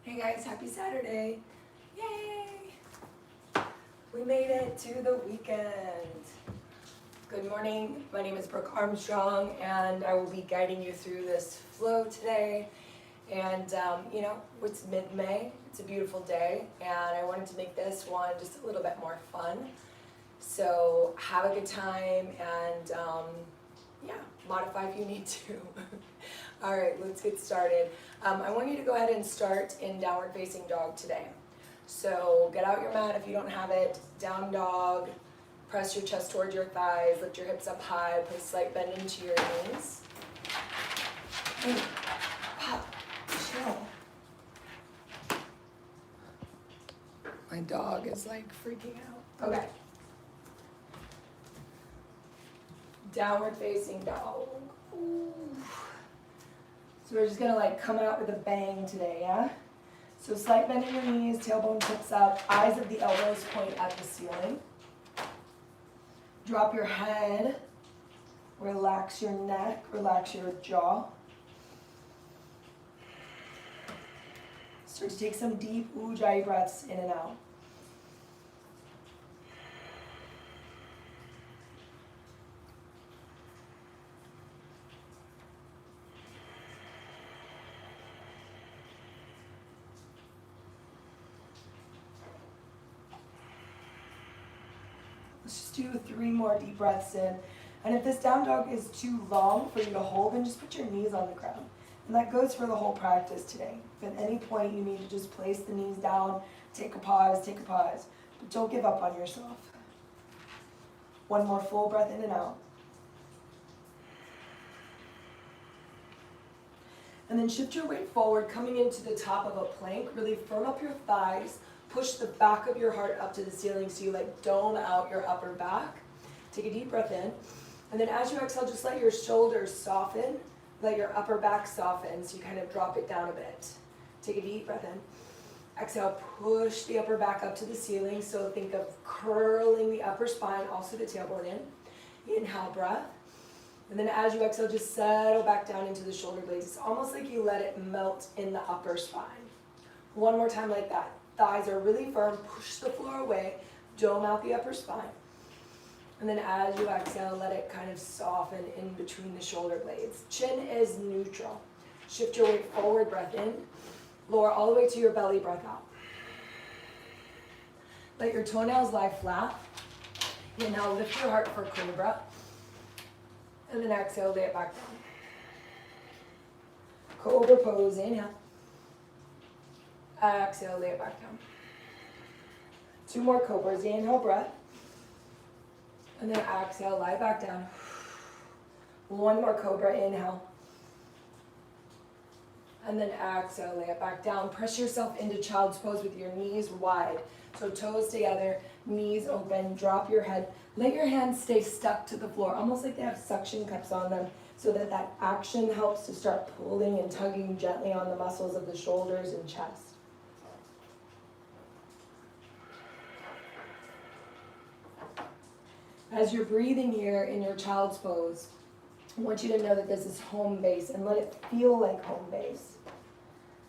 Hey guys, happy Saturday. Yay! We made it to the weekend. Good morning, my name is Brook Armstrong and I will be guiding you through this flow today. And it's mid-May, it's a beautiful day and I wanted to make this one just a little bit more fun. So have a good time and modify if you need to. All right, let's get started. I want you to go ahead and start in downward facing dog today. So get out your mat if you don't have it, down dog, press your chest towards your thighs, lift your hips up high, put a slight bend into your knees. Hey, pop, chill. My dog is like freaking out. Okay. Downward facing dog. Ooh. So we're just gonna come out with a bang today, yeah? So slight bend in your knees, tailbone tips up, eyes of the elbows point at the ceiling. Drop your head, relax your neck, relax your jaw. Start to take some deep ujjayi breaths in and out. Let's just do 3 more deep breaths in. And if this down dog is too long for you to hold, then just put your knees on the ground. And that goes for the whole practice today. If at any point you need to just place the knees down, take a pause. But don't give up on yourself. 1 more full breath in and out. And then shift your weight forward, coming into the top of a plank. Really firm up your thighs. Push the back of your heart up to the ceiling so you dome out your upper back. Take a deep breath in. And then as you exhale, just let your shoulders soften. Let your upper back soften so you kind of drop it down a bit. Take a deep breath in. Exhale, push the upper back up to the ceiling. So think of curling the upper spine, also the tailbone in. Inhale, breath. And then as you exhale, just settle back down into the shoulder blades. It's almost like you let it melt in the upper spine. 1 more time like that. Thighs are really firm, push the floor away, dome out the upper spine. And then as you exhale, let it kind of soften in between the shoulder blades. Chin is neutral. Shift your weight forward, breath in. Lower all the way to your belly, breath out. Let your toenails lie flat. Inhale, lift your heart for cobra. And then exhale, lay it back down. Cobra pose, inhale. Exhale, lay it back down. 2 more cobras. Inhale, breath. And then exhale, lie back down. 1 more cobra. Inhale. And then exhale, lay it back down. Press yourself into child's pose with your knees wide. So toes together, knees open, drop your head. Let your hands stay stuck to the floor, almost like they have suction cups on them, so that that action helps to start pulling and tugging gently on the muscles of the shoulders and chest. As you're breathing here in your child's pose, I want you to know that this is home base and let it feel like home base.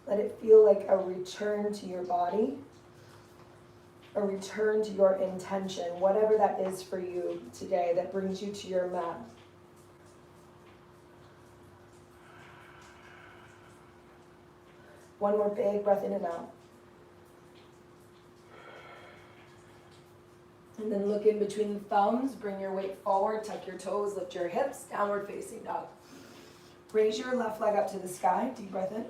Let it feel like a return to your body, a return to your intention, whatever that is for you today that brings you to your mat. One more big breath in and out. And then look in between the thumbs, bring your weight forward, tuck your toes, lift your hips, downward facing dog. Raise your left leg up to the sky, deep breath in.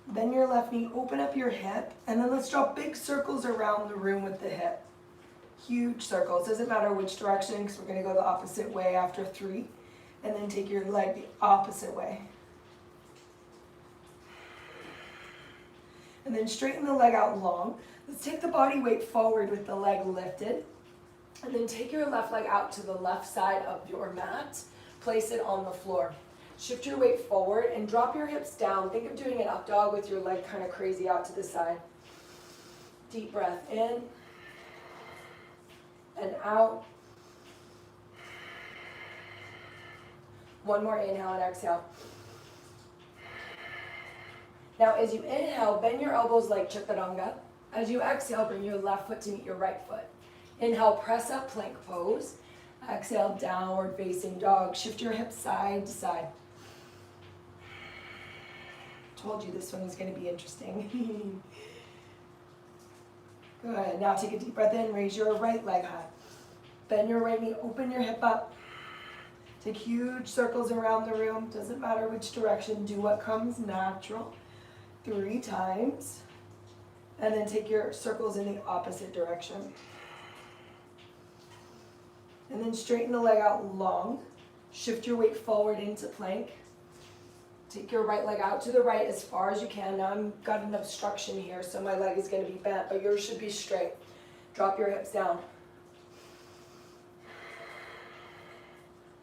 Bend your left knee, open up your hip, and then let's draw big circles around the room with the hip. Huge circles, doesn't matter which direction, because we're gonna go the opposite way after 3. And then take your leg the opposite way. And then straighten the leg out long. Let's take the body weight forward with the leg lifted. And then take your left leg out to the left side of your mat. Place it on the floor. Shift your weight forward and drop your hips down. Think of doing an up dog with your leg kind of crazy out to the side. Deep breath in and out. 1 more inhale and exhale. Now as you inhale, bend your elbows like chaturanga. As you exhale, bring your left foot to meet your right foot. Inhale, press up, plank pose. Exhale, downward facing dog. Shift your hips side to side. Told you this one was going to be interesting. Good. Now take a deep breath in. Raise your right leg high. Bend your right knee. Open your hip up. Take huge circles around the room. Doesn't matter which direction. Do what comes natural. 3 times. And then take your circles in the opposite direction. And then straighten the leg out long. Shift your weight forward into plank. Take your right leg out to the right as far as you can. Now I've got an obstruction here, so my leg is going to be bent, but yours should be straight. Drop your hips down.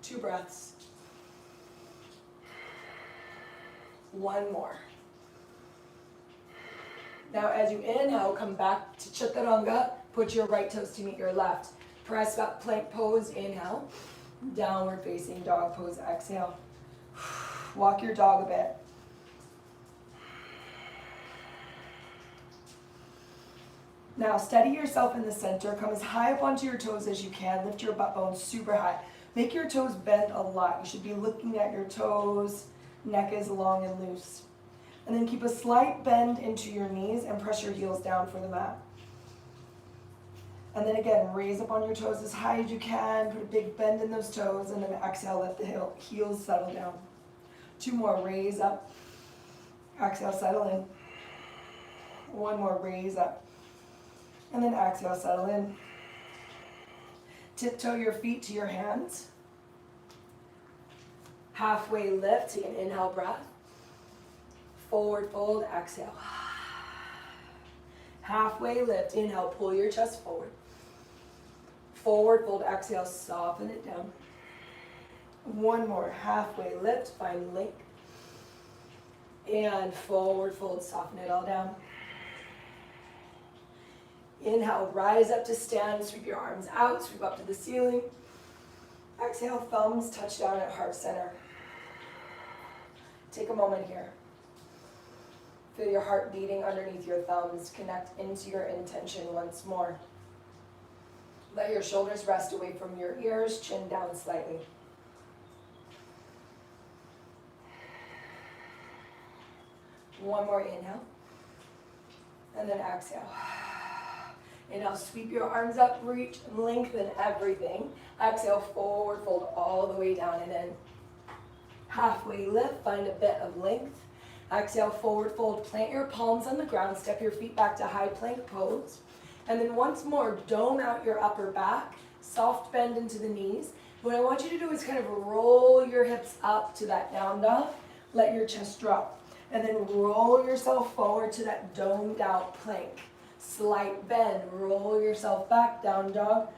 2 breaths. 1 more. Now as you inhale, come back to chaturanga. Put your right toes to meet your left. Press up, plank pose, inhale. Downward facing dog pose, exhale. Walk your dog a bit. Now steady yourself in the center. Come as high up onto your toes as you can. Lift your butt bones super high. Make your toes bend a lot. You should be looking at your toes. Neck is long and loose. And then keep a slight bend into your knees and press your heels down for the mat. And then again, raise up on your toes as high as you can. Put a big bend in those toes, and then exhale, let the heels settle down. 2 more, raise up. Exhale, settle in. 1 more, raise up. And then exhale, settle in. Tiptoe your feet to your hands. Halfway lift, take an inhale breath. Forward fold, exhale. Halfway lift, inhale, pull your chest forward. Forward fold, exhale, soften it down. 1 more, halfway lift, find length. And forward fold, soften it all down. Inhale, rise up to stand, sweep your arms out, sweep up to the ceiling. Exhale, thumbs touch down at heart center. Take a moment here. Feel your heart beating underneath your thumbs. Connect into your intention once more. Let your shoulders rest away from your ears, chin down slightly. One more inhale. And then exhale. Inhale, sweep your arms up, reach, lengthen everything. Exhale, forward fold all the way down and in. Halfway lift, find a bit of length. Exhale, forward fold, plant your palms on the ground, step your feet back to high plank pose. And then once more, dome out your upper back, soft bend into the knees. What I want you to do is kind of roll your hips up to that down dog, let your chest drop. And then roll yourself forward to that domed out plank. Slight bend, roll yourself back, down dog.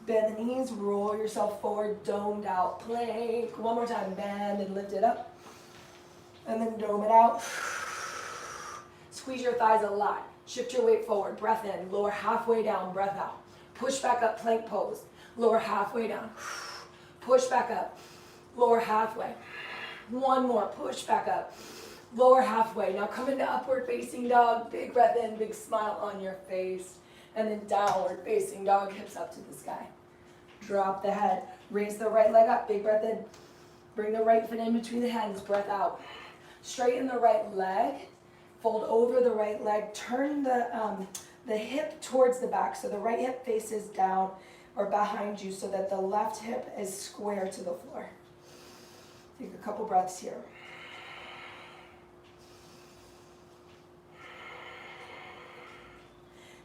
Bend the knees, roll yourself forward, domed out plank. 1 more time, bend and lift it up. And then dome it out. Squeeze your thighs a lot. Shift your weight forward, breath in, lower halfway down, breath out. Push back up, plank pose. Lower halfway down. Push back up, lower halfway. 1 more, push back up. Lower halfway. Now come into upward facing dog. Big breath in, big smile on your face. And then downward facing dog, hips up to the sky. Drop the head. Raise the right leg up, big breath in. Bring the right foot in between the hands, breath out. Straighten the right leg. Fold over the right leg. Turn the hip towards the back. So the right hip faces down or behind you so that the left hip is square to the floor. Take a couple breaths here.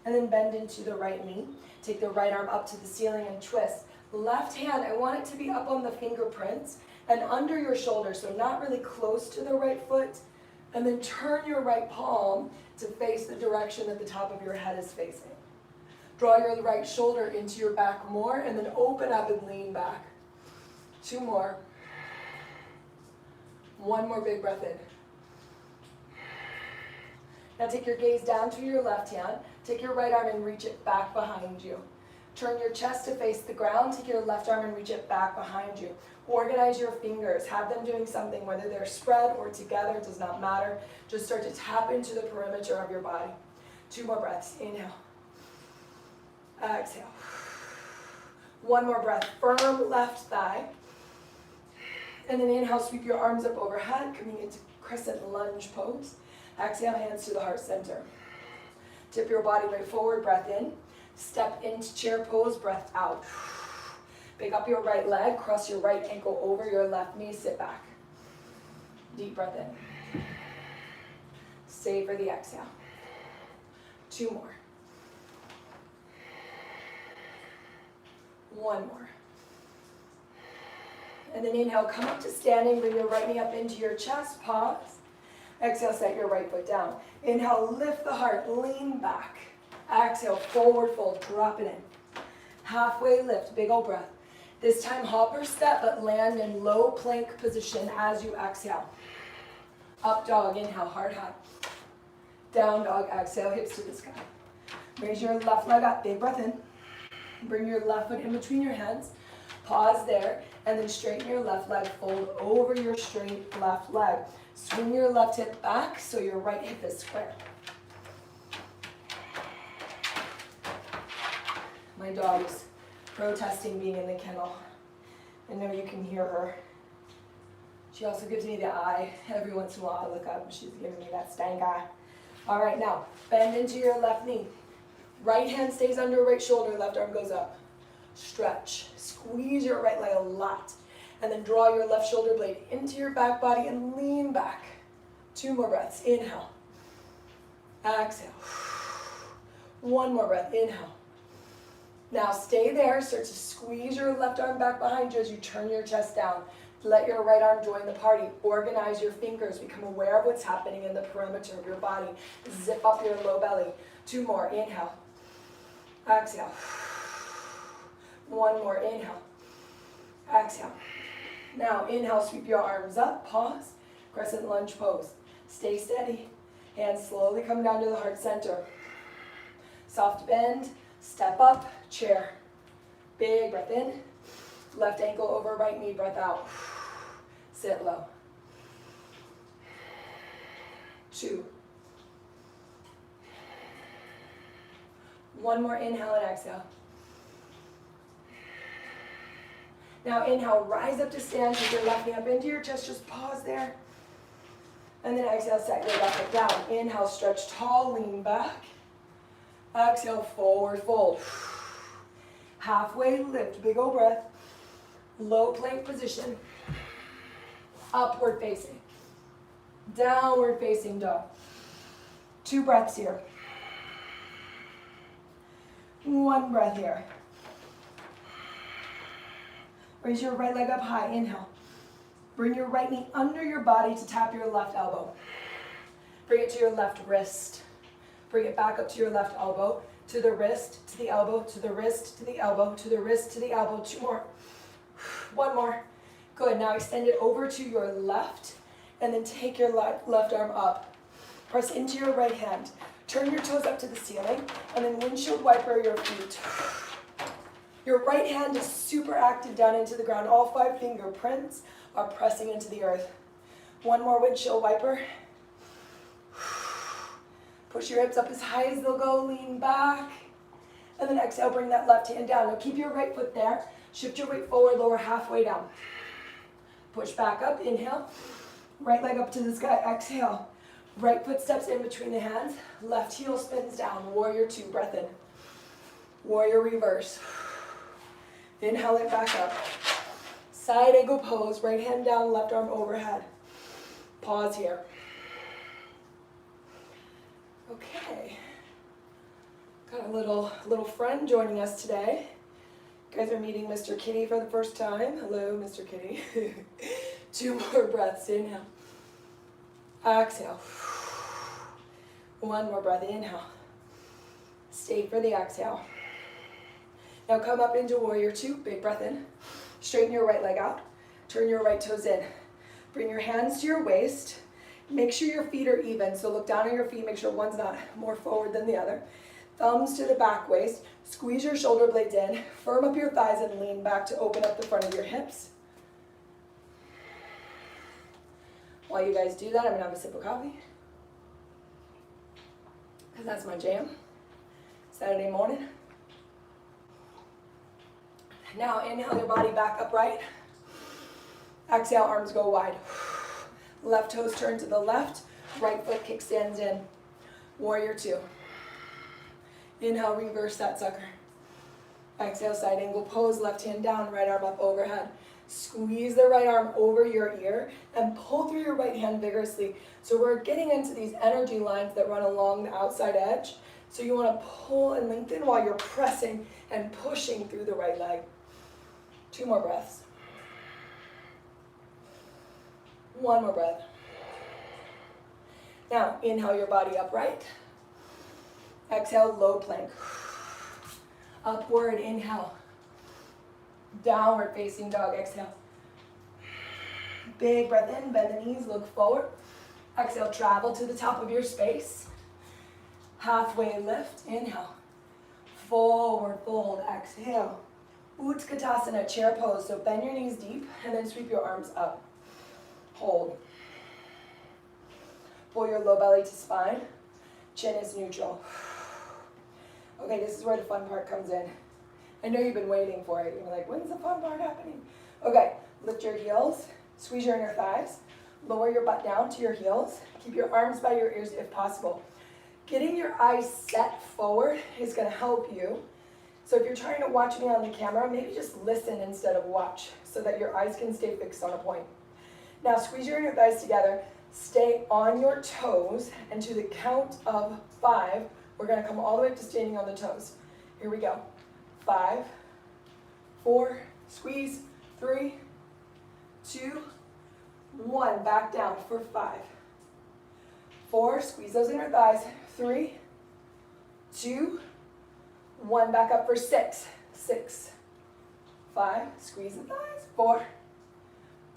And then bend into the right knee. Take the right arm up to the ceiling and twist. Left hand, I want it to be up on the fingerprints and under your shoulder, so not really close to the right foot. And then turn your right palm to face the direction that the top of your head is facing. Draw your right shoulder into your back more and then open up and lean back. 2 more. 1 more big breath in. Now take your gaze down to your left hand. Take your right arm and reach it back behind you. Turn your chest to face the ground. Take your left arm and reach it back behind you. Organize your fingers. Have them doing something, whether they're spread or together, it does not matter. Just start to tap into the perimeter of your body. 2 more breaths. Inhale. Exhale. 1 more breath. Firm left thigh. And then inhale, sweep your arms up overhead, coming into crescent lunge pose. Exhale, hands to the heart center. Tip your body weight forward, breath in. Step into chair pose, breath out. Pick up your right leg, cross your right ankle over your left knee, sit back. Deep breath in. Stay for the exhale. 2 more. 1 more. And then inhale, come up to standing, bring your right knee up into your chest, pause. Exhale, set your right foot down. Inhale, lift the heart, lean back. Exhale, forward fold, drop it in. Halfway lift, big old breath. This time hop or step, but land in low plank position as you exhale. Up dog, inhale, hard high. Down dog, exhale, hips to the sky. Raise your left leg up, big breath in. Bring your left foot in between your hands. Pause there, and then straighten your left leg, fold over your straight left leg. Swing your left hip back so your right hip is square. My dog is protesting being in the kennel. I know you can hear her. She also gives me the eye. Every once in a while I look up and she's giving me that stank eye. All right, now bend into your left knee. Right hand stays under right shoulder, left arm goes up. Stretch, squeeze your right leg a lot. And then draw your left shoulder blade into your back body and lean back. 2 more breaths, inhale. Exhale. 1 more breath, inhale. Now stay there, start to squeeze your left arm back behind you as you turn your chest down. Let your right arm join the party. Organize your fingers, become aware of what's happening in the perimeter of your body. Zip up your low belly. 2 more, inhale. Exhale. 1 more, inhale. Exhale. Now inhale, sweep your arms up, pause, crescent lunge pose. Stay steady. Hands slowly come down to the heart center. Soft bend, step up, chair. Big breath in. Left ankle over right knee, breath out. Sit low. 2. 1 more inhale and exhale. Now inhale, rise up to stand, take your left knee up into your chest, just pause there. And then exhale, set your left foot down. Inhale, stretch tall, lean back. Exhale, forward fold. Halfway lift, big old breath. Low plank position. Upward facing. Downward facing dog. 2 breaths here. 1 breath here. Raise your right leg up high, inhale. Bring your right knee under your body to tap your left elbow. Bring it to your left wrist. Bring it back up to your left elbow, to the wrist, to the elbow, to the wrist, to the elbow, to the wrist, to the elbow. 2 more. 1 more. Good, now extend it over to your left, and then take your left arm up. Press into your right hand. Turn your toes up to the ceiling, and then windshield wiper your feet. Your right hand is super active down into the ground. All 5 fingerprints are pressing into the earth. 1 more windshield wiper. Push your hips up as high as they'll go, lean back. And then exhale, bring that left hand down. Now keep your right foot there. Shift your weight forward, lower halfway down. Push back up, inhale. Right leg up to the sky, exhale. Right foot steps in between the hands. Left heel spins down, warrior 2, breath in. Warrior reverse. Inhale it back up. Side angle pose, right hand down, left arm overhead. Pause here. Okay. Got a little friend joining us today. You guys are meeting Mr. Kitty for the first time. Hello, Mr. Kitty. 2 more breaths, inhale. Exhale. 1 more breath, inhale. Stay for the exhale. Now come up into warrior 2, big breath in. Straighten your right leg out. Turn your right toes in. Bring your hands to your waist. Make sure your feet are even, so look down at your feet, make sure one's not more forward than the other. Thumbs to the back waist. Squeeze your shoulder blades in. Firm up your thighs and lean back to open up the front of your hips. While you guys do that, I'm going to have a sip of coffee, because that's my jam. Saturday morning. Now inhale your body back upright. Exhale, arms go wide. Left toes turn to the left. Right foot kickstands in. Warrior two. Inhale, reverse that sucker. Exhale, side angle pose. Left hand down, right arm up overhead. Squeeze the right arm over your ear and pull through your right hand vigorously. So we're getting into these energy lines that run along the outside edge. So you want to pull and lengthen while you're pressing and pushing through the right leg. 2 more breaths. 1 more breath. Now, inhale your body upright. Exhale, low plank. Upward, inhale. Downward facing dog, exhale. Big breath in, bend the knees, look forward. Exhale, travel to the top of your space. Halfway lift, inhale. Forward fold, exhale. Utkatasana, chair pose. So bend your knees deep and then sweep your arms up. Hold. Pull your low belly to spine. Chin is neutral. Okay, this is where the fun part comes in. I know you've been waiting for it. You're like, when's the fun part happening? Okay, lift your heels. Squeeze your inner thighs. Lower your butt down to your heels. Keep your arms by your ears if possible. Getting your eyes set forward is going to help you. So if you're trying to watch me on the camera, maybe just listen instead of watch so that your eyes can stay fixed on a point. Now squeeze your inner thighs together. Stay on your toes, and to the count of 5, we're going to come all the way up to standing on the toes. Here we go. 5, 4, squeeze, 3, 2, 1. Back down for 5, 4, squeeze those inner thighs. 3, 2, 1. Back up for 6, 6, 5, squeeze the thighs. 4,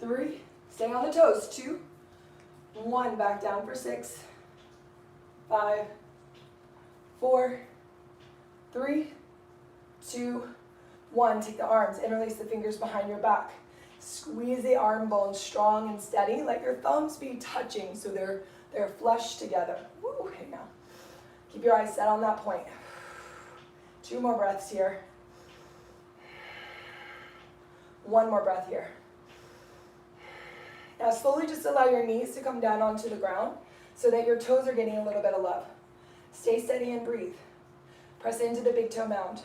3, stay on the toes. 2, 1. Back down for 6, 5, 4, 3, 2, 1. Take the arms, interlace the fingers behind your back. Squeeze the arm bones strong and steady. Let your thumbs be touching so they're flush together. Woo, okay, now. Keep your eyes set on that point. 2 more breaths here. 1 more breath here. Now slowly just allow your knees to come down onto the ground so that your toes are getting a little bit of love. Stay steady and breathe. Press into the big toe mound.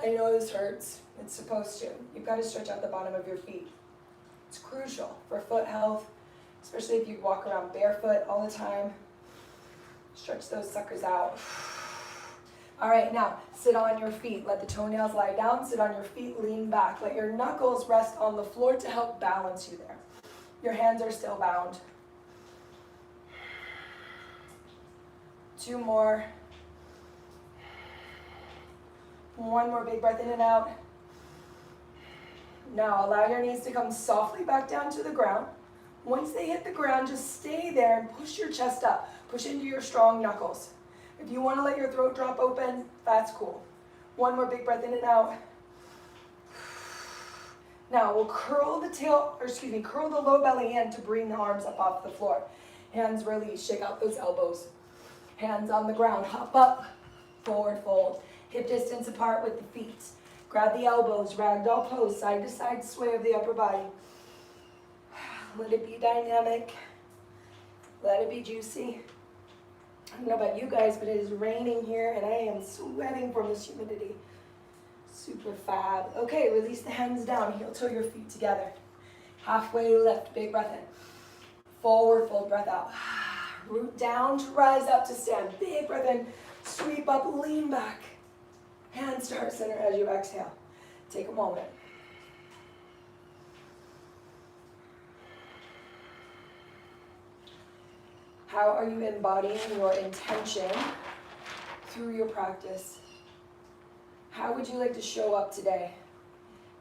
I know this hurts. It's supposed to. You've got to stretch out the bottom of your feet. It's crucial for foot health, especially if you walk around barefoot all the time. Stretch those suckers out. All right, now sit on your feet. Let the toenails lie down. Sit on your feet, lean back. Let your knuckles rest on the floor to help balance you there. Your hands are still bound. 2 more. 1 more big breath in and out. Now allow your knees to come softly back down to the ground. Once they hit the ground, just stay there and push your chest up. Push into your strong knuckles. If you want to let your throat drop open, that's cool. 1 more big breath in and out. Now we'll curl the low belly in to bring the arms up off the floor. Hands release, shake out those elbows. Hands on the ground, hop up, forward fold. Hip distance apart with the feet. Grab the elbows, ragdoll pose, side to side sway of the upper body. Let it be dynamic. Let it be juicy. I don't know about you guys, but it is raining here and I am sweating from this humidity. Super fab. Okay, release the hands down, heel toe your feet together. Halfway lift, big breath in. Forward fold, breath out. Root down to rise up to stand. Big breath in, sweep up, lean back. Hands to heart center as you exhale. Take a moment. How are you embodying your intention through your practice? How would you like to show up today?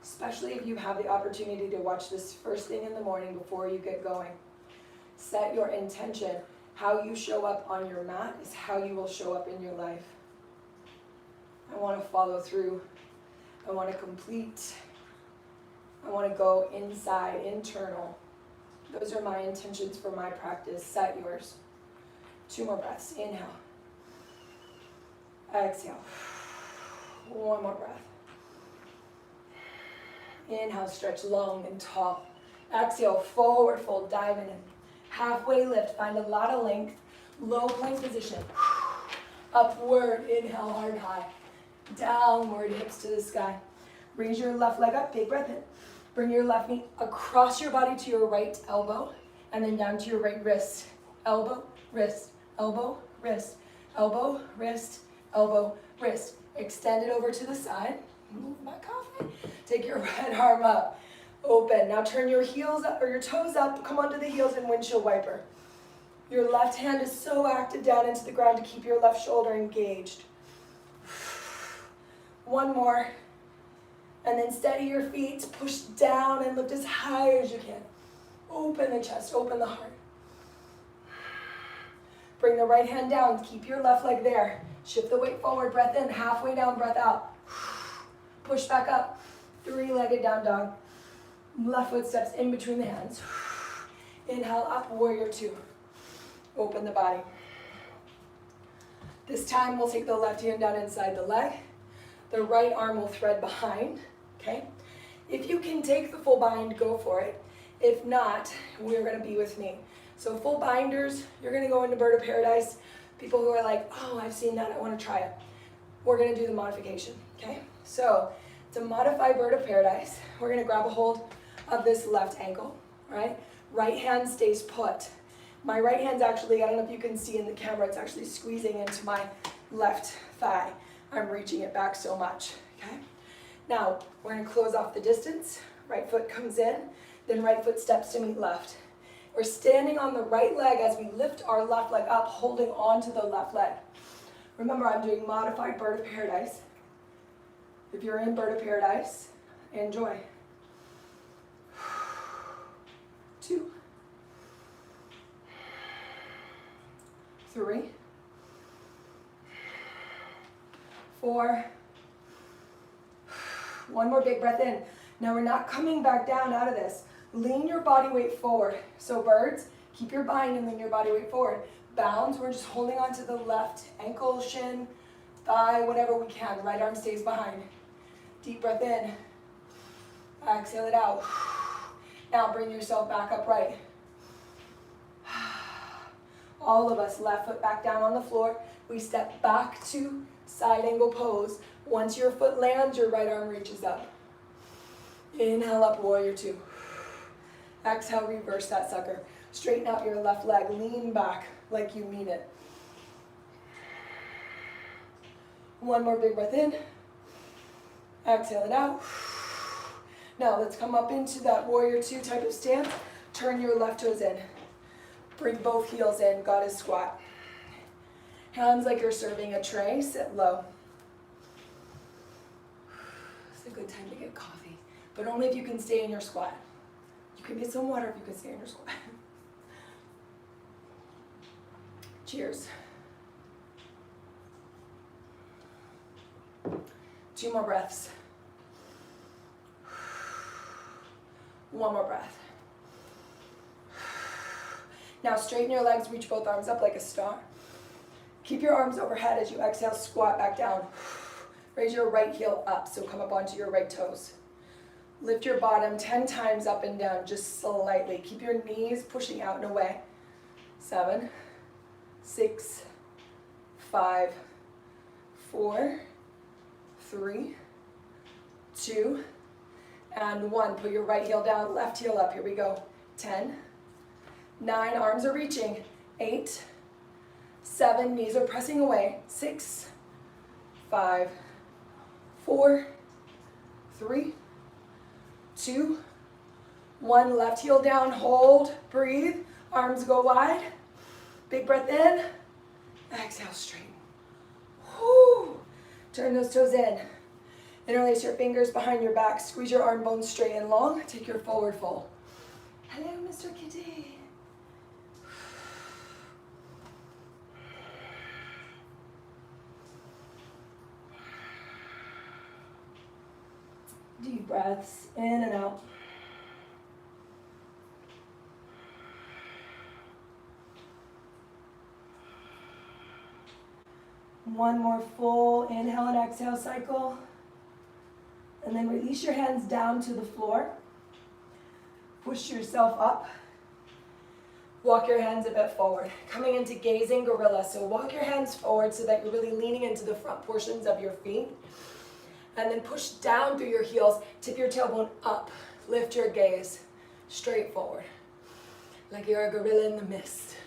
Especially if you have the opportunity to watch this first thing in the morning before you get going. Set your intention How you show up on your mat is how you will show up in your life. I want to follow through. I want to complete. I want to go inside, internal. Those are my intentions for my practice. Set yours. 2 more breaths. Inhale. Exhale. 1 more breath. Inhale, stretch long and tall. Exhale, forward fold, dive in. Halfway lift, find a lot of length. Low plank position. Upward, inhale, hard high. Downward, hips to the sky. Raise your left leg up, big breath in. Bring your left knee across your body to your right elbow, and then down to your right wrist. Elbow, wrist, elbow, wrist, elbow, wrist, elbow, wrist. Extend it over to the side. Move my coffee. Take your right arm up. Open. Now turn your heels up or your toes up. Come onto the heels and windshield wiper. Your left hand is so active down into the ground to keep your left shoulder engaged. 1 more. And then steady your feet. Push down and lift as high as you can. Open the chest. Open the heart. Bring the right hand down. Keep your left leg there. Shift the weight forward. Breath in. Halfway down. Breath out. Push back up. 3-legged down dog. Left foot steps in between the hands. Inhale up, warrior 2. Open the body. This time we'll take the left hand down inside the leg. The right arm will thread behind, okay? If you can take the full bind, go for it. If not, we're gonna be with me. So full binders, you're gonna go into bird of paradise. People who are like, oh, I've seen that, I wanna try it. We're gonna do the modification, okay? So to modify bird of paradise, we're gonna grab a hold of this left ankle, all right? Right hand stays put. My right hand's actually, I don't know if you can see in the camera, it's actually squeezing into my left thigh. I'm reaching it back so much, okay? Now, we're gonna close off the distance. Right foot comes in, then right foot steps to meet left. We're standing on the right leg as we lift our left leg up, holding onto the left leg. Remember, I'm doing modified bird of paradise. If you're in bird of paradise, enjoy. 2, 3, 4. 1 more big breath in. Now we're not coming back down out of this. Lean your body weight forward. So birds, keep your bind and lean your body weight forward. Bounds, we're just holding on to the left ankle, shin, thigh, whatever we can. Right arm stays behind. Deep breath in. Exhale it out. Now bring yourself back upright. All of us, left foot back down on the floor. We step back to side angle pose. Once your foot lands, your right arm reaches up. Inhale up, warrior 2. Exhale, reverse that sucker. Straighten out your left leg, lean back like you mean it. 1 more big breath in. Exhale it out. Now let's come up into that warrior 2 type of stance. Turn your left toes in. Bring both heels in, goddess squat. Hands like you're serving a tray, sit low. It's a good time to get coffee, but only if you can stay in your squat. You can get some water if you can stay in your squat. Cheers. 2 more breaths. 1 more breath. Now straighten your legs, reach both arms up like a star. Keep your arms overhead as you exhale, squat back down. Raise your right heel up, so come up onto your right toes. Lift your bottom 10 times up and down, just slightly. Keep your knees pushing out and away. 7, 6, 5, 4, 3, 2, and 1. Put your right heel down, left heel up. Here we go. 10, 9, arms are reaching. 8, 7, knees are pressing away. 6, 5, 4, 3, 2, 1. Left heel down, hold, breathe. Arms go wide. Big breath in. Exhale, straighten. Whoo. Turn those toes in. Interlace your fingers behind your back. Squeeze your arm bones straight and long. Take your forward fold. Hello, Mr. Kitty. Deep breaths in and out. One more full inhale and exhale cycle. And then release your hands down to the floor. Push yourself up. Walk your hands a bit forward. Coming into gazing gorilla. So walk your hands forward so that you're really leaning into the front portions of your feet. And then push down through your heels. Tip your tailbone up. Lift your gaze straight forward. Like you're a gorilla in the mist.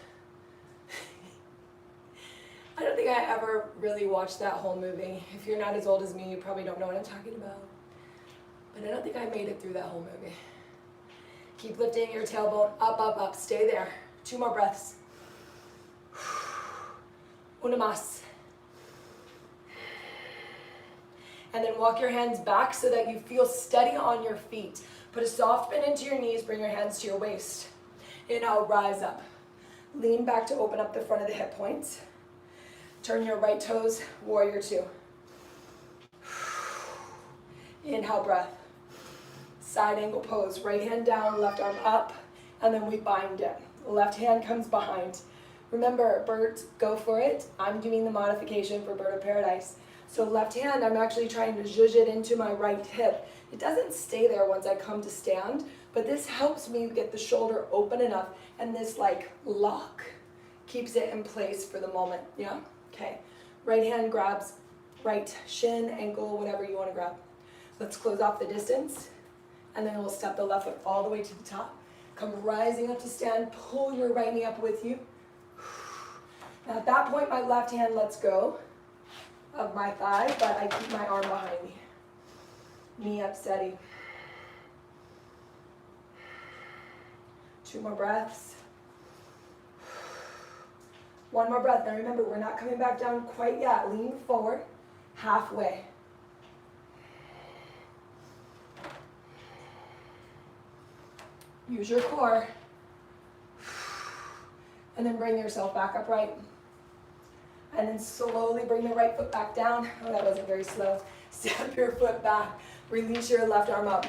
I don't think I ever really watched that whole movie. If you're not as old as me, you probably don't know what I'm talking about. But I don't think I made it through that whole movie. Keep lifting your tailbone up, up, up. Stay there. 2 more breaths. Una más. And then walk your hands back so that you feel steady on your feet. Put a soft bend into your knees. Bring your hands to your waist. Inhale, rise up. Lean back to open up the front of the hip points. Turn your right toes, warrior 2. Inhale, breath. Side angle pose. Right hand down, left arm up, and then we bind it. Left hand comes behind. Remember, birds, go for it. I'm doing the modification for Bird of Paradise. So left hand, I'm actually trying to zhuzh it into my right hip. It doesn't stay there once I come to stand, but this helps me get the shoulder open enough, and this like lock keeps it in place for the moment, yeah? Okay, right hand grabs right shin, ankle, whatever you want to grab. Let's close off the distance, and then we'll step the left foot all the way to the top. Come rising up to stand, pull your right knee up with you. Now at that point, my left hand lets go of my thigh, but I keep my arm behind me. Knee up steady. 2 more breaths. 1 more breath. Now remember, we're not coming back down quite yet. Lean forward, halfway. Use your core. And then bring yourself back upright. And then slowly bring the right foot back down. Oh, that wasn't very slow. Step your foot back. Release your left arm up.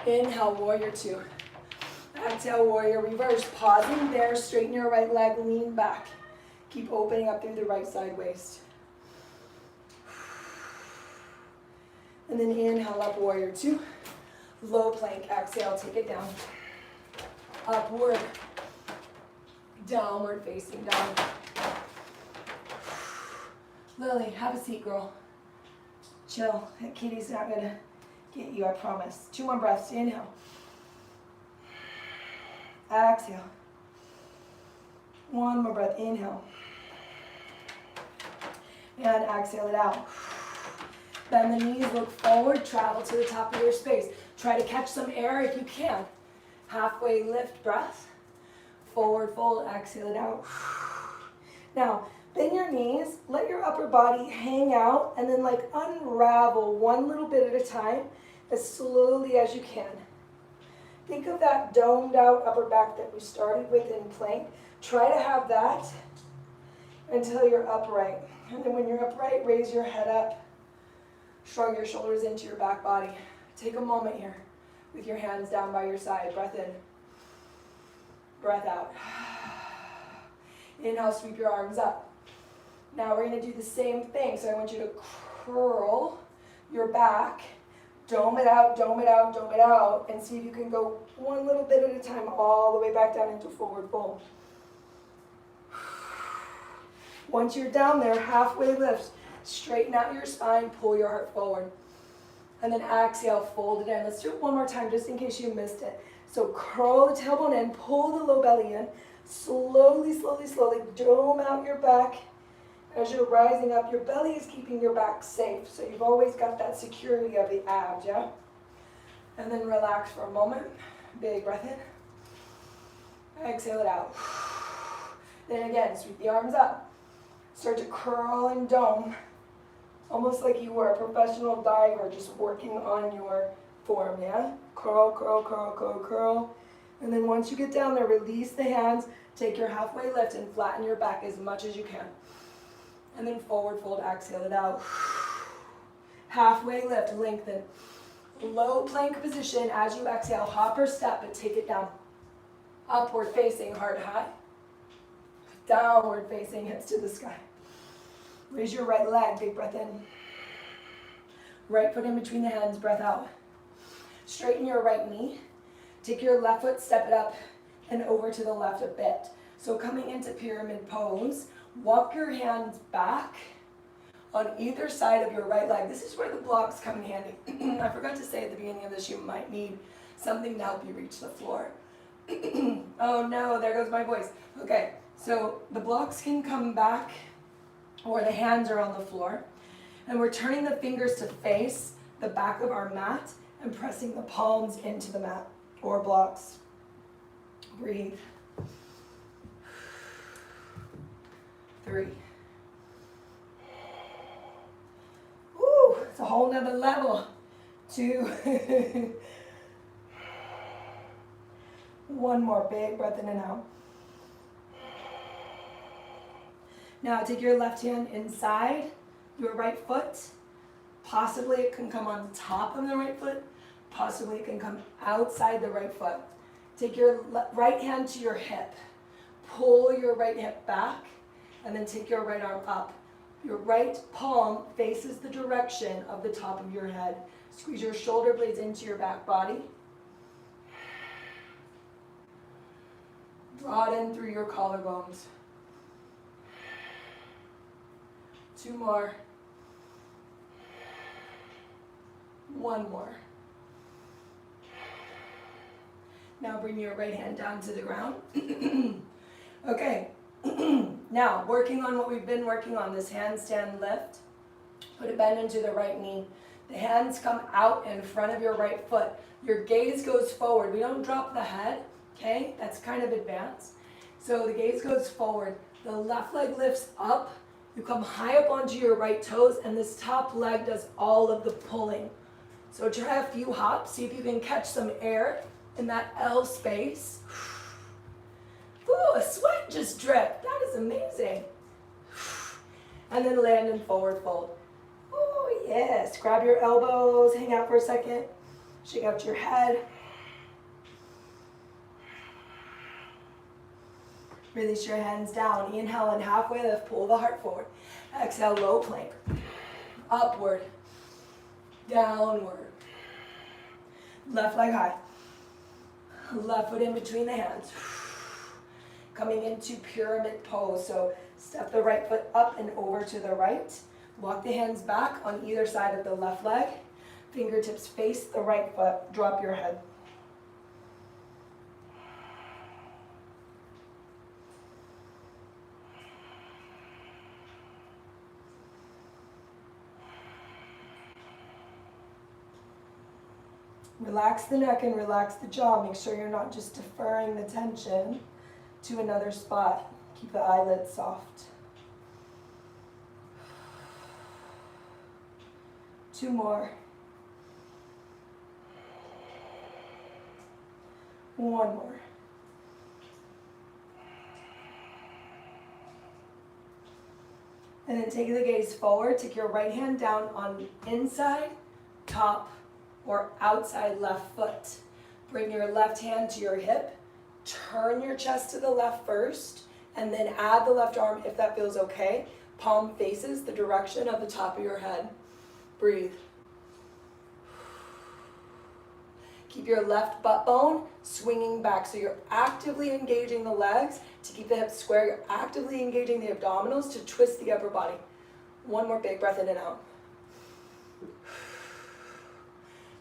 Inhale, warrior 2. Exhale, warrior reverse. Pausing there, straighten your right leg, lean back. Keep opening up through the right side waist. And then inhale up, warrior 2. Low plank, exhale, take it down. Upward, downward facing dog. Lily, have a seat, girl. Chill, that kitty's not gonna get you, I promise. 2 more breaths, inhale. Exhale. 1 more breath, inhale. And exhale it out. Bend the knees, look forward, travel to the top of your space. Try to catch some air if you can. Halfway lift, breath. Forward fold, exhale it out. Now, bend your knees, let your upper body hang out, and then like unravel one little bit at a time, as slowly as you can. Think of that domed out upper back that we started with in plank. Try to have that until you're upright. And then when you're upright, raise your head up. Shrug your shoulders into your back body. Take a moment here with your hands down by your side. Breath in. Breath out. Inhale, sweep your arms up. Now we're going to do the same thing. So I want you to curl your back. Dome it out, dome it out, dome it out. And see if you can go one little bit at a time all the way back down into forward fold. Once you're down there, halfway lift. Straighten out your spine, pull your heart forward. And then exhale, fold it in. Let's do it one more time just in case you missed it. So curl the tailbone in, pull the low belly in. Slowly, slowly, slowly dome out your back. As you're rising up, your belly is keeping your back safe. So you've always got that security of the abs, yeah? And then relax for a moment. Big breath in. Exhale it out. Then again, sweep the arms up. Start to curl and dome. Almost like you were a professional diver just working on your form, yeah? Curl, curl, curl, curl, curl. And then once you get down there, release the hands, take your halfway lift and flatten your back as much as you can. And then forward fold, exhale it out. Halfway lift, lengthen. Low plank position. As you exhale, hop or step, but take it down. Upward facing, heart high. Downward facing, hips to the sky. Raise your right leg, big breath in. Right foot in between the hands, breath out. Straighten your right knee. Take your left foot, step it up and over to the left a bit. So coming into pyramid pose, walk your hands back on either side of your right leg. This is where the blocks come in handy. I forgot to say at the beginning of this, you might need something to help you reach the floor. Oh no, there goes my voice. Okay, so the blocks can come back or the hands are on the floor. And we're turning the fingers to face the back of our mat and pressing the palms into the mat or blocks. Breathe. 3. Woo, it's a whole nother level. 2. 1 more, big breath in and out. Now take your left hand inside your right foot. Possibly it can come on top of the right foot. Possibly it can come outside the right foot. Take your right hand to your hip. Pull your right hip back and then take your right arm up. Your right palm faces the direction of the top of your head. Squeeze your shoulder blades into your back body. Broaden through your collarbones. 2 more. 1 more. Now bring your right hand down to the ground. Okay, now working on what we've been working on, this handstand lift. Put a bend into the right knee. The hands come out in front of your right foot. Your gaze goes forward. We don't drop the head, okay? That's kind of advanced. So the gaze goes forward. The left leg lifts up. You come high up onto your right toes, and this top leg does all of the pulling. So try a few hops, see if you can catch some air in that L space. Ooh, a sweat just dripped. That is amazing. And then land in forward fold. Oh, yes. Grab your elbows, hang out for a second. Shake out your head. Release your hands down. Inhale and halfway lift. Pull the heart forward. Exhale, low plank. Upward. Downward. Left leg high. Left foot in between the hands. Coming into pyramid pose. So step the right foot up and over to the right. Walk the hands back on either side of the left leg. Fingertips face the right foot. Drop your head. Relax the neck and relax the jaw. Make sure you're not just deferring the tension to another spot. Keep the eyelids soft. 2 more. 1 more. And then take the gaze forward. Take your right hand down on inside, top, or outside left foot. Bring your left hand to your hip. Turn your chest to the left first, and then add the left arm if that feels okay. Palm faces the direction of the top of your head. Breathe. Keep your left butt bone swinging back. So you're actively engaging the legs to keep the hips square. You're actively engaging the abdominals to twist the upper body. 1 more big breath in and out.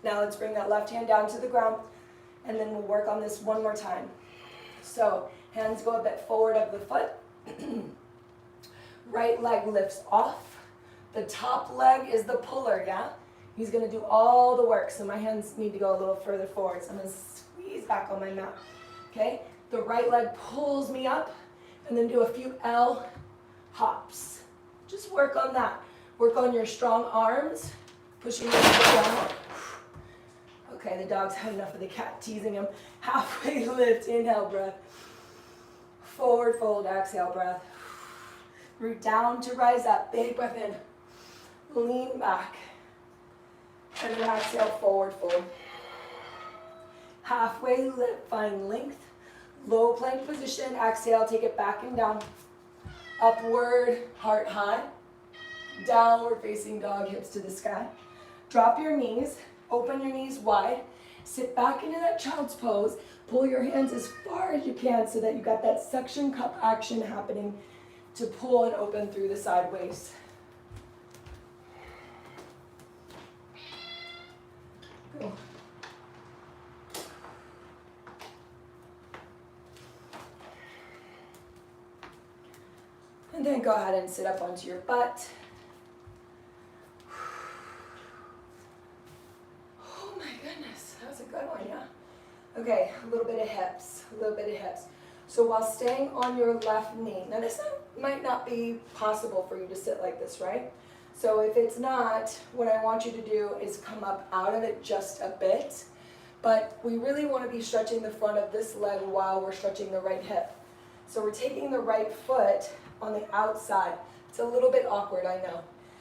Now let's bring that left hand down to the ground, and then we'll work on this 1 more time. So hands go a bit forward of the foot. Right leg lifts off. The top leg is the puller, yeah? He's gonna do all the work, so my hands need to go a little further forward. So I'm gonna squeeze back on my mat, okay? The right leg pulls me up, and then do a few L hops. Just work on that. Work on your strong arms, pushing your foot down. Okay, the dog's had enough of the cat teasing him. Halfway lift, inhale, breath. Forward fold, exhale, breath. Root down to rise up, big breath in. Lean back. And then exhale, forward fold. Halfway lift, find length. Low plank position, exhale, take it back and down. Upward, heart high. Downward facing dog, hips to the sky. Drop your knees, open your knees wide. Sit back into that child's pose. Pull your hands as far as you can so that you got that suction cup action happening to pull and open through the side waist. Go. And then go ahead and sit up onto your butt. Oh my goodness, that was a good one, yeah? Okay, a little bit of hips, a little bit of hips. So while staying on your left knee, now this might not be possible for you to sit like this, right? So if it's not, what I want you to do is come up out of it just a bit, but we really want to be stretching the front of this leg while we're stretching the right hip. So we're taking the right foot on the outside. It's a little bit awkward, I know.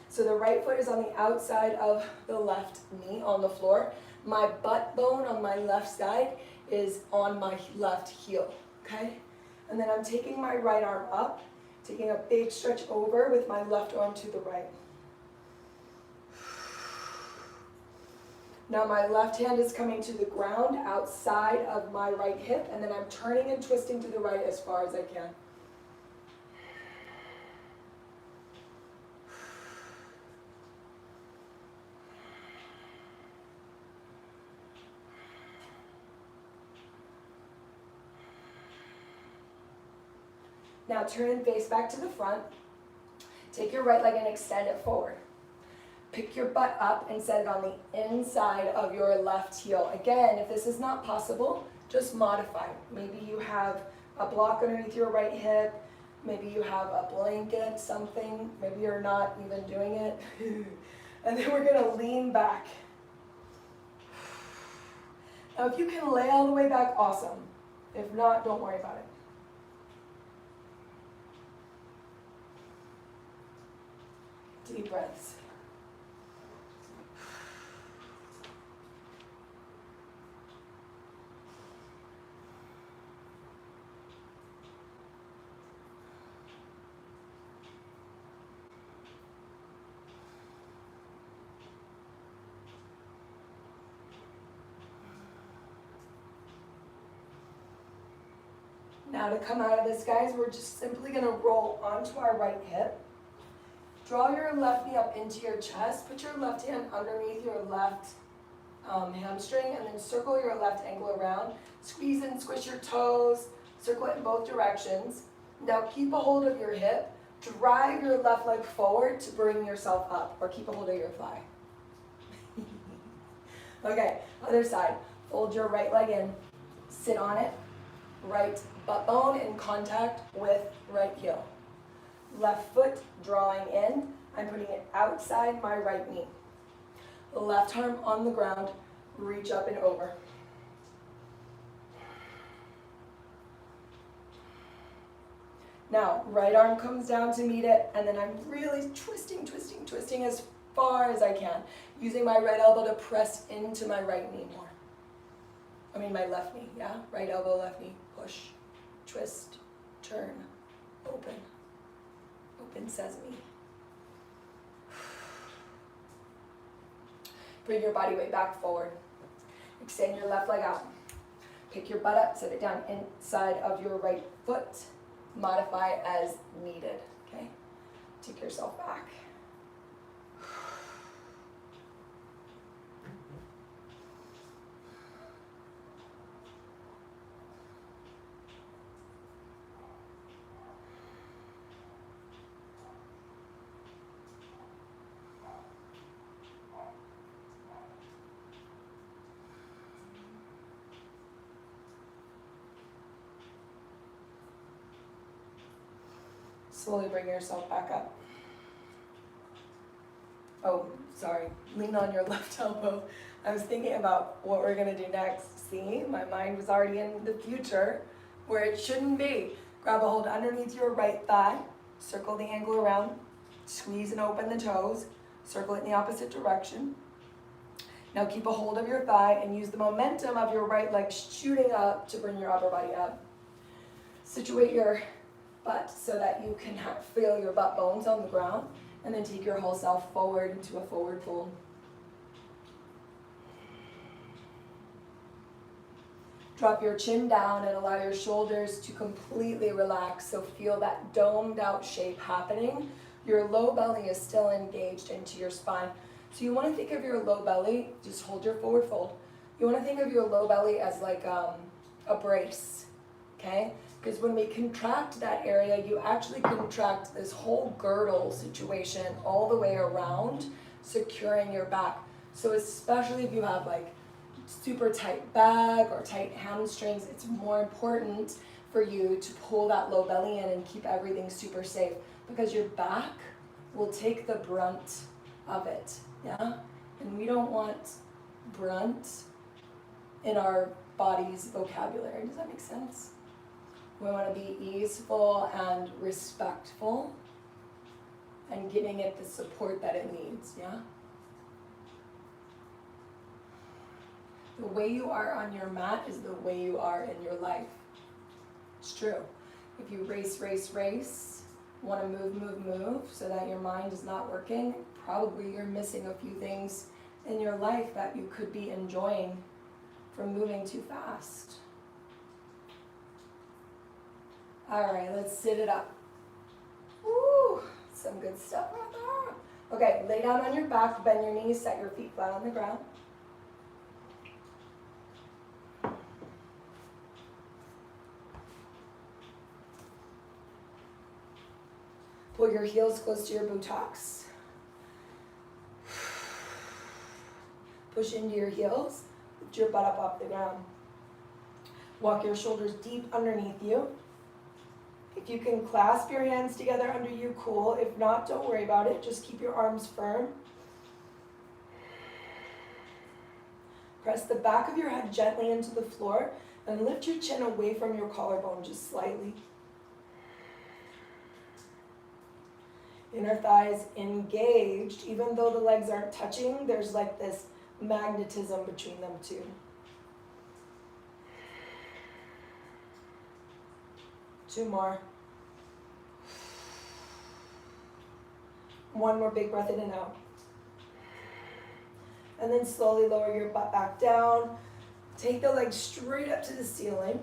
So the right foot is on the outside of the left knee on the floor. My butt bone on my left side is on my left heel, okay? And then I'm taking my right arm up, taking a big stretch over with my left arm to the right. Now my left hand is coming to the ground outside of my right hip, and then I'm turning and twisting to the right as far as I can. Now turn and face back to the front. Take your right leg and extend it forward. Pick your butt up and set it on the inside of your left heel. Again, if this is not possible, just modify. Maybe you have a block underneath your right hip. Maybe you have a blanket, something. Maybe you're not even doing it. And then we're gonna lean back. Now if you can lay all the way back, awesome. If not, don't worry about it. Deep breaths. Now to come out of this, guys, we're just simply going to roll onto our right hip. Draw your left knee up into your chest. Put your left hand underneath your left hamstring, and then circle your left ankle around. Squeeze and squish your toes. Circle it in both directions. Now keep a hold of your hip. Drive your left leg forward to bring yourself up, or keep a hold of your thigh. Okay, other side. Fold your right leg in. Sit on it. Right butt bone in contact with right heel. Left foot drawing in. I'm putting it outside my right knee. Left arm on the ground. Reach up and over. Now, right arm comes down to meet it, and then I'm really twisting as far as I can, using my right elbow to press into my right knee more. I mean my left knee, yeah? Right elbow, left knee, push, twist, turn, open. Open sesame. Bring your body weight back forward. Extend your left leg out. Pick your butt up, set it down inside of your right foot. Modify as needed, okay? Take yourself back. Slowly bring yourself back up. Oh, sorry. Lean on your left elbow. I was thinking about what we're going to do next. See, my mind was already in the future where it shouldn't be. Grab a hold underneath your right thigh. Circle the ankle around. Squeeze and open the toes. Circle it in the opposite direction. Now keep a hold of your thigh and use the momentum of your right leg shooting up to bring your upper body up. Situate your butt so that you can feel your butt bones on the ground, and then take your whole self forward into a forward fold. Drop your chin down and allow your shoulders to completely relax, so feel that domed out shape happening. Your low belly is still engaged into your spine. So you want to think of your low belly, just hold your forward fold. You want to think of your low belly as like a brace, okay? Because when we contract that area, you actually contract this whole girdle situation all the way around, securing your back. So especially if you have like super tight back or tight hamstrings, it's more important for you to pull that low belly in and keep everything super safe, because your back will take the brunt of it, yeah? And we don't want brunt in our body's vocabulary. Does that make sense? We want to be easeful and respectful and giving it the support that it needs, yeah? The way you are on your mat is the way you are in your life. It's true. If you race, want to move, so that your mind is not working, probably you're missing a few things in your life that you could be enjoying from moving too fast. All right, let's sit it up. Woo, some good stuff right there. Okay, lay down on your back, bend your knees, set your feet flat on the ground. Pull your heels close to your buttocks. Push into your heels. Lift your butt up off the ground. Walk your shoulders deep underneath you. If you can clasp your hands together under you, cool. If not, don't worry about it. Just keep your arms firm. Press the back of your head gently into the floor and lift your chin away from your collarbone just slightly. Inner thighs engaged. Even though the legs aren't touching, there's like this magnetism between them too. Two more. One more big breath in and out. And then slowly lower your butt back down. Take the legs straight up to the ceiling.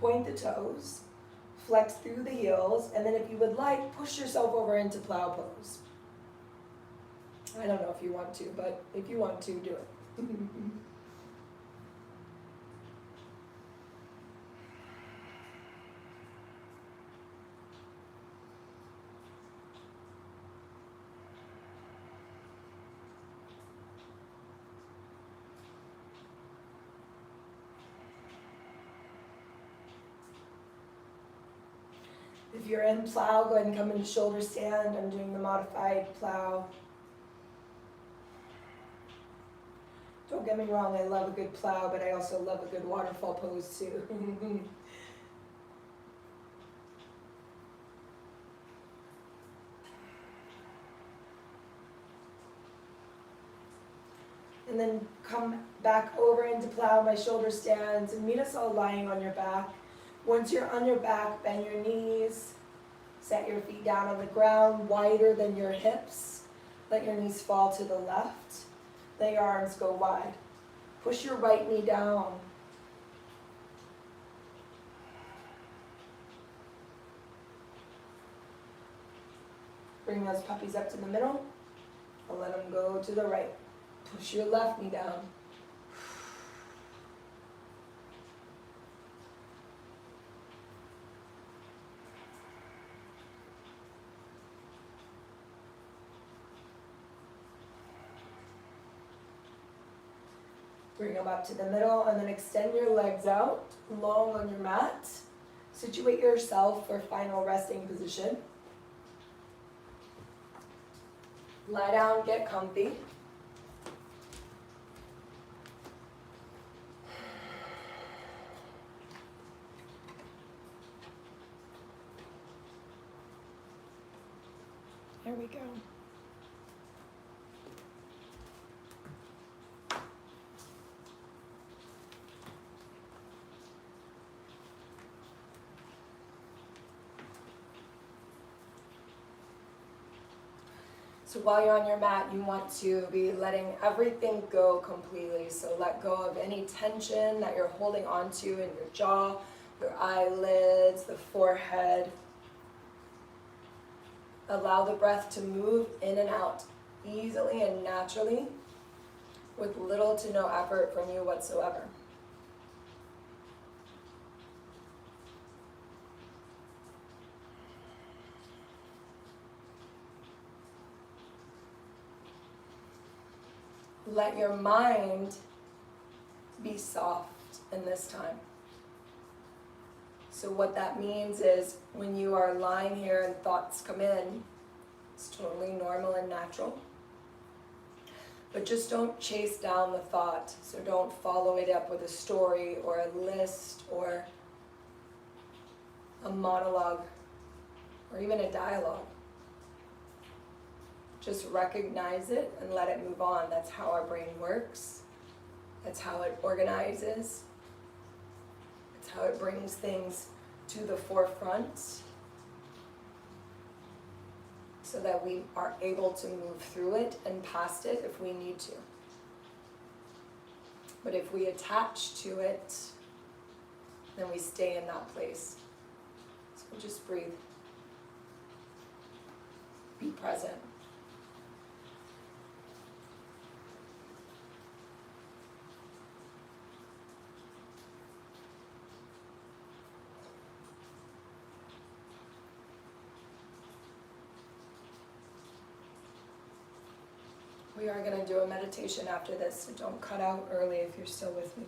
Point the toes. Flex through the heels. And then if you would like, push yourself over into Plow Pose. I don't know if you want to, but if you want to, do it. If you're in plow, go ahead and come into shoulder stand. I'm doing the modified plow. Don't get me wrong, I love a good plow, but I also love a good waterfall pose too. And then come back over into plow, my shoulder stands, and meet us all lying on your back. Once you're on your back, bend your knees, set your feet down on the ground, wider than your hips. Let your knees fall to the left. Let your arms go wide. Push your right knee down. Bring those puppies up to the middle, and let them go to the right. Push your left knee down. Bring them up to the middle and then extend your legs out long on your mat. Situate yourself for final resting position. Lie down, get comfy. There we go. So while you're on your mat, you want to be letting everything go completely. So let go of any tension that you're holding on to in your jaw, your eyelids, the forehead. Allow the breath to move in and out easily and naturally with little to no effort from you whatsoever. Let your mind be soft in this time. So what that means is when you are lying here and thoughts come in, it's totally normal and natural. But just don't chase down the thought. So don't follow it up with a story or a list or a monologue or even a dialogue. Just recognize it and let it move on. That's how our brain works. That's how it organizes. It's how it brings things to the forefront so that we are able to move through it and past it if we need to. But if we attach to it, then we stay in that place. So just breathe. Be present. We are going to do a meditation after this, so don't cut out early if you're still with me.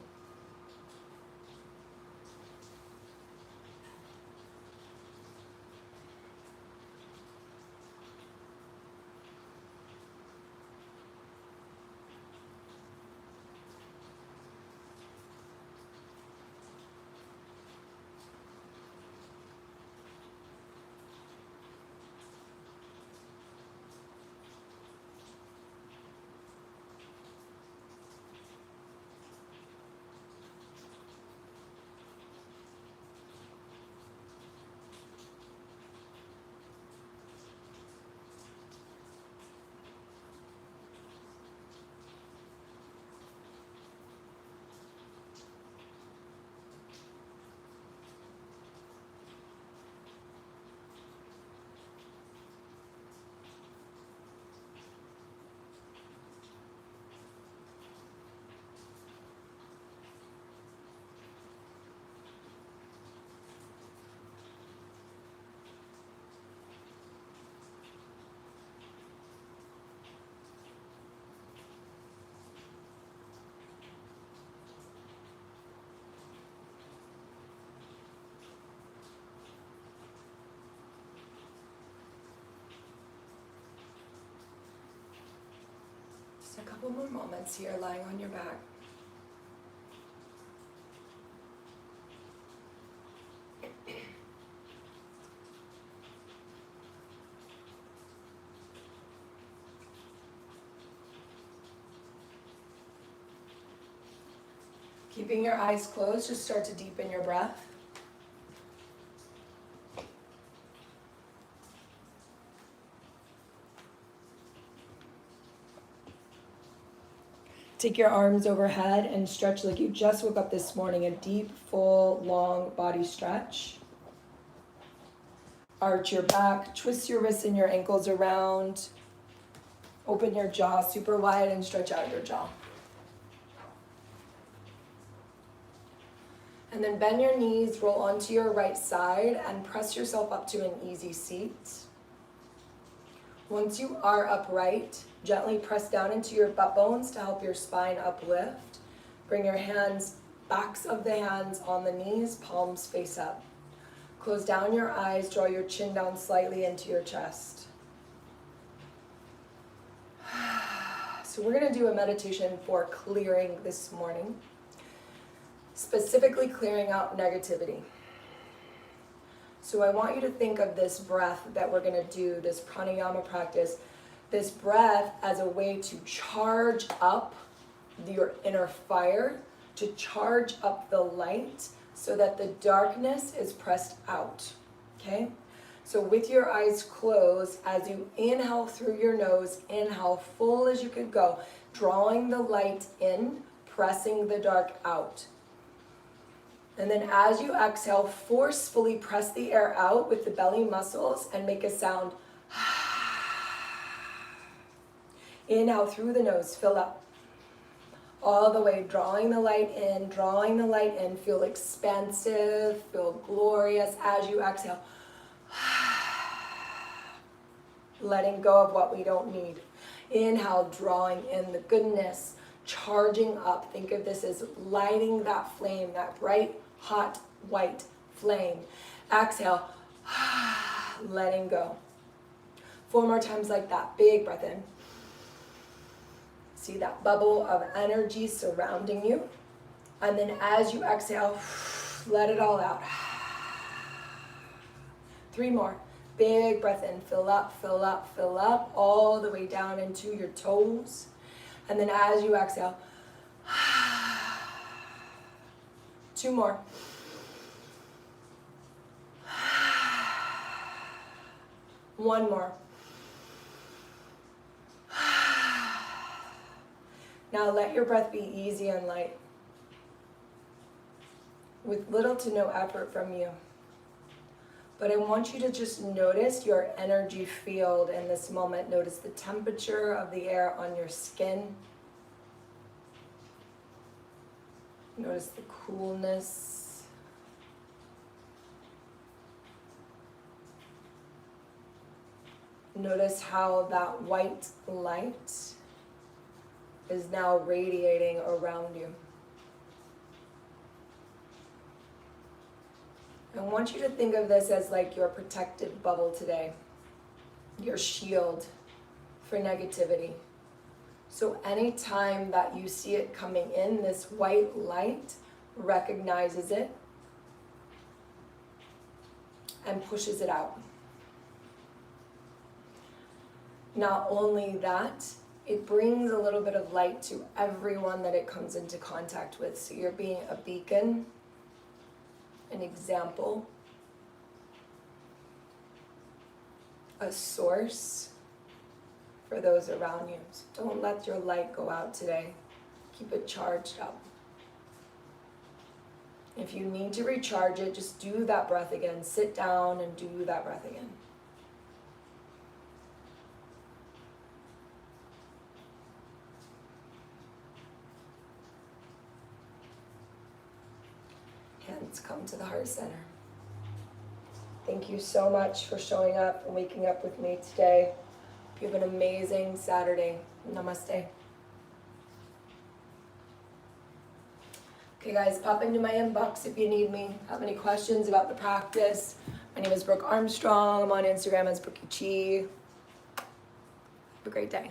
Just a couple more moments here lying on your back. Keeping your eyes closed, just start to deepen your breath. Take your arms overhead and stretch like you just woke up this morning, a deep, full, long body stretch. Arch your back, twist your wrists and your ankles around. Open your jaw super wide and stretch out your jaw. And then bend your knees, roll onto your right side and press yourself up to an easy seat. Once you are upright, gently press down into your butt bones to help your spine uplift. Bring your hands, backs of the hands on the knees, palms face up. Close down your eyes, draw your chin down slightly into your chest. So we're going to do a meditation for clearing this morning, specifically clearing out negativity. So I want you to think of this breath that we're going to do, this pranayama practice, this breath as a way to charge up your inner fire, to charge up the light so that the darkness is pressed out, okay? So with your eyes closed, as you inhale through your nose, inhale full as you could go, drawing the light in, pressing the dark out. And then as you exhale, forcefully press the air out with the belly muscles and make a sound. Inhale through the nose, fill up. All the way, drawing the light in, drawing the light in. Feel expansive, feel glorious as you exhale. Letting go of what we don't need. Inhale, drawing in the goodness, charging up. Think of this as lighting that flame, that bright, hot, white flame. Exhale, letting go. 4 more times like that. Big breath in. See that bubble of energy surrounding you. And then as you exhale, let it all out. 3 more. Big breath in. Fill up, fill up, fill up, all the way down into your toes. And then as you exhale, 2 more. One more. Now let your breath be easy and light, with little to no effort from you. But I want you to just notice your energy field in this moment. Notice the temperature of the air on your skin. Notice the coolness. Notice how that white light is now radiating around you. I want you to think of this as like your protective bubble today, your shield for negativity. So anytime that you see it coming in, this white light recognizes it and pushes it out. Not only that, it brings a little bit of light to everyone that it comes into contact with. So you're being a beacon, an example, a source for those around you. So don't let your light go out today. Keep it charged up. If you need to recharge it, just do that breath again. Sit down and do that breath again. Hands come to the heart center. Thank you so much for showing up and waking up with me today. You have an amazing Saturday. Namaste. Okay guys, pop into my inbox if you need me. Have any questions about the practice. My name is Brook Armstrong. I'm on Instagram as Brookie Chi. Have a great day.